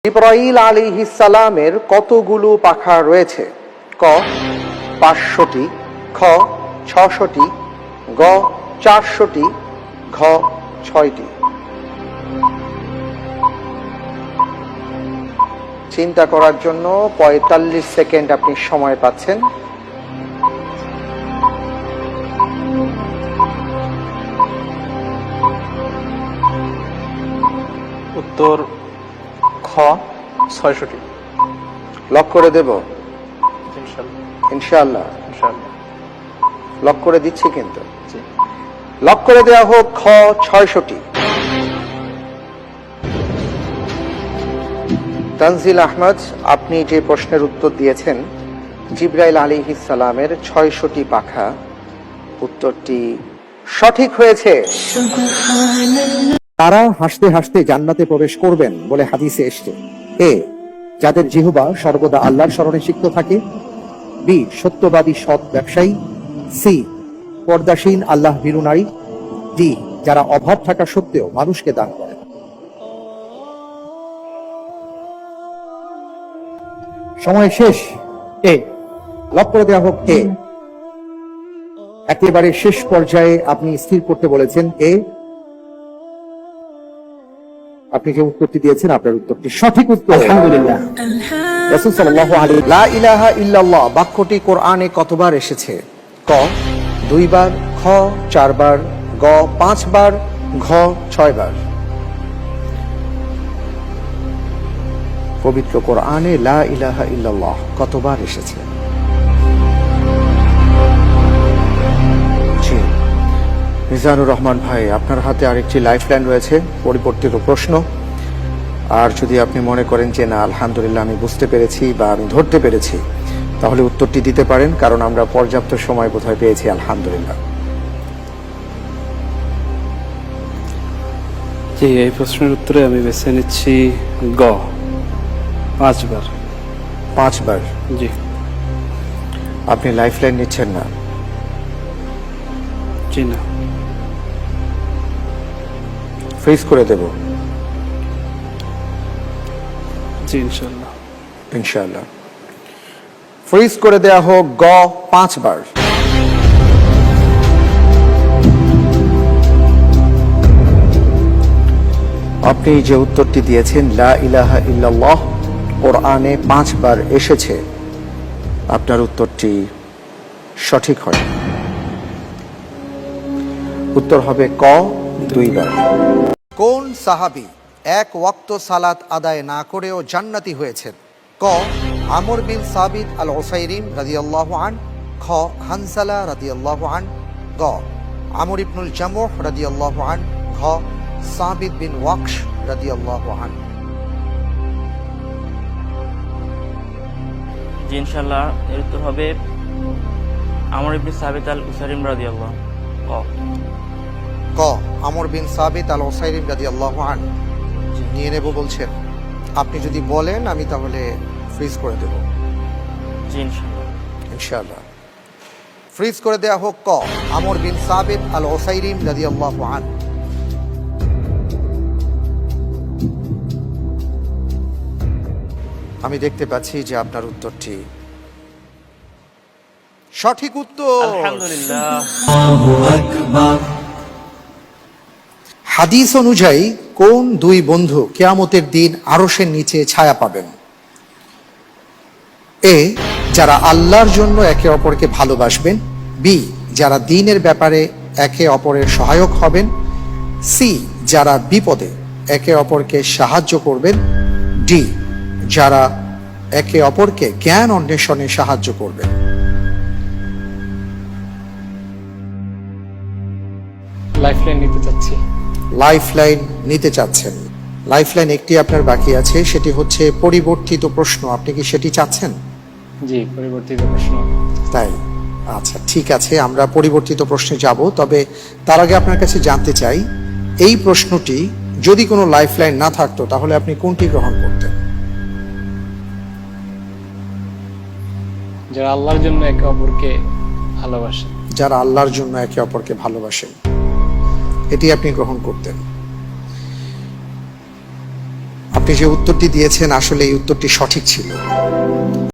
জিবরাইল আলাইহিস সালামের কতগুলো পাখা রয়েছে? ক 500টি, খ 600টি, গ 400টি, ঘ 6টি। চিন্তা করার জন্য 45 সেকেন্ড আপনি সময় পাচ্ছেন। উত্তর খ 600টি। লক করে দেব? ইনশাআল্লাহ। ইনশাআল্লাহ। ইনশাআল্লাহ। লক করে দিচ্ছি কিন্তু। জি। লক করে দেওয়া হোক খ 600টি। তানজিল আহমদ, আপনি যে প্রশ্নের উত্তর দিয়েছেন জিবরাইল আলাইহিস সালামের 600টি পাখা, উত্তরটি সঠিক হয়েছে। তারা হাসতে হাসতে জান্নাতে প্রবেশ করবেন বলে হাদিসে এসেছে। এ, যাদের জিহ্বা সর্বদা আল্লাহর স্মরণে সিক্ত থাকে। বি, সত্যবাদী সৎ ব্যবসায়ী। সি, পর্দাসীন আল্লাহ ভীরু নারী। ডি, যারা অভাব থাকা সত্ত্বেও মানুষকে দান করে। সময় শেষ। এ, লক করে দেওয়া হোক এ। একেবারে শেষ পর্যায়ে আপনি স্থির করতে বলেছেন এ। আপনি যে উত্তরটি দিয়েছেন আপনার উত্তরটি সঠিক উত্তর। আলহামদুলিল্লাহ। রাসূল সাল্লাল্লাহু আলাইহি লা ইলাহা ইল্লাল্লাহ বাক্যটি কোরআনে কতবার এসেছে? ক 2 বার, খ 4 বার, গ 5 বার, ঘ 6 বার। পবিত্র কোরআনে লা ইলাহা ইল্লাল্লাহ কতবার এসেছে? জি, মিজানুর রহমান ভাই, আপনার হাতে আরেকটি লাইফলাইন রয়েছে, পরিবর্তিত প্রশ্ন। আর যদি আপনি মনে করেন যে না আলহামদুলিল্লাহ আমি বুঝতে পেরেছি বা আমি ধরতে পেরেছি, তাহলে উত্তরটি দিতে পারেন, কারণ আমরা পর্যাপ্ত সময় বোধহয় পেয়েছি আলহামদুলিল্লাহ। জি, এই প্রশ্নের উত্তরে আমি বেছে নিচ্ছি গ 5 বার। 5 বার? জি। আপনি লাইফলাইন নিচ্ছেন না? জি না। ফ্রিজ করে দেব? জি ইনশাআল্লাহ। ইনশাআল্লাহ। ফ্রিজ করে দেয়া হোক গ 5 বার। আপনি যে উত্তরটি দিয়েছেন লা ইলাহা ইল্লাল্লাহ কোরআনে 5 বার এসেছে, আপনার উত্তরটি সঠিক হয়। উত্তর হবে ক 2 বার। কোন সাহাবী এক ওয়াক্ত সালাত আদায় না করেও জান্নাতি হয়েছেন? ক আমর বিন সাবিত আল উসাইরিম রাদিয়াল্লাহু আন, খ হানসালা রাদিয়াল্লাহু আন, গ আমর ইবনুল জামুহ রাদিয়াল্লাহু আন, ঘ সাবিত বিন ওয়াকশ রাদিয়াল্লাহু আন। জি ইনশাআল্লাহ, এর উত্তর হবে আমর ইবনে সাবিত আল উসাইরিম রাদিয়াল্লাহু ক। ক আমর বিন সাবিত আল উসাইরিম রাদিয়াল্লাহু আন নিয়ে নেব বলছেন। আপনি যদি বলেন আমি তাহলে ফ্রিজ করে দেব। জি ইনশাআল্লাহ। ইনশাআল্লাহ। ফ্রিজ করে দেয়া হোক ক আমর বিন সাবিত আল উসাইরিম রাদিয়াল্লাহু আন। আমি দেখতে পাচ্ছি যে আপনার উত্তরটি সঠিক উত্তর। আলহামদুলিল্লাহ। হাদিস অনুযায়ী কোন 2 বন্ধু কিয়ামতের দিন আরশের নিচে ছায়া পাবেন? এ, যারা আল্লাহর জন্য একে অপরকে ভালোবাসবেন। বি, যারা দ্বীনের ব্যাপারে একে অপরের সহায়ক হবেন। সি, যারা বিপদে একে অপরকে সাহায্য করবেন। ডি, যারা একে অপরকে জ্ঞান অন্বেষণে সাহায্য করবেন। লাইফলাইন নিতে চাচ্ছি। লাইফলাইন নিতে চাচ্ছেন? লাইফলাইন একটি আপনার বাকি আছে, সেটি হচ্ছে পরিবর্তিত প্রশ্ন। আপনি কি সেটি চাচ্ছেন? জি, পরিবর্তিত প্রশ্ন। তাই? আচ্ছা, ঠিক আছে, আমরা পরিবর্তিত প্রশ্নে যাব। তবে তার আগে আপনার কাছে জানতে চাই, এই প্রশ্নটি যদি কোনো লাইফলাইন না থাকতো তাহলে আপনি কোনটি গ্রহণ করতেন? যারা আল্লাহর জন্য একে অপরকে ভালোবাসে। যারা আল্লাহর জন্য একে অপরকে ভালোবাসেন, এটি আপনি গ্রহণ করতেন। আপনি যে উত্তরটি দিয়েছেন আসলে এই উত্তরটি সঠিক ছিল।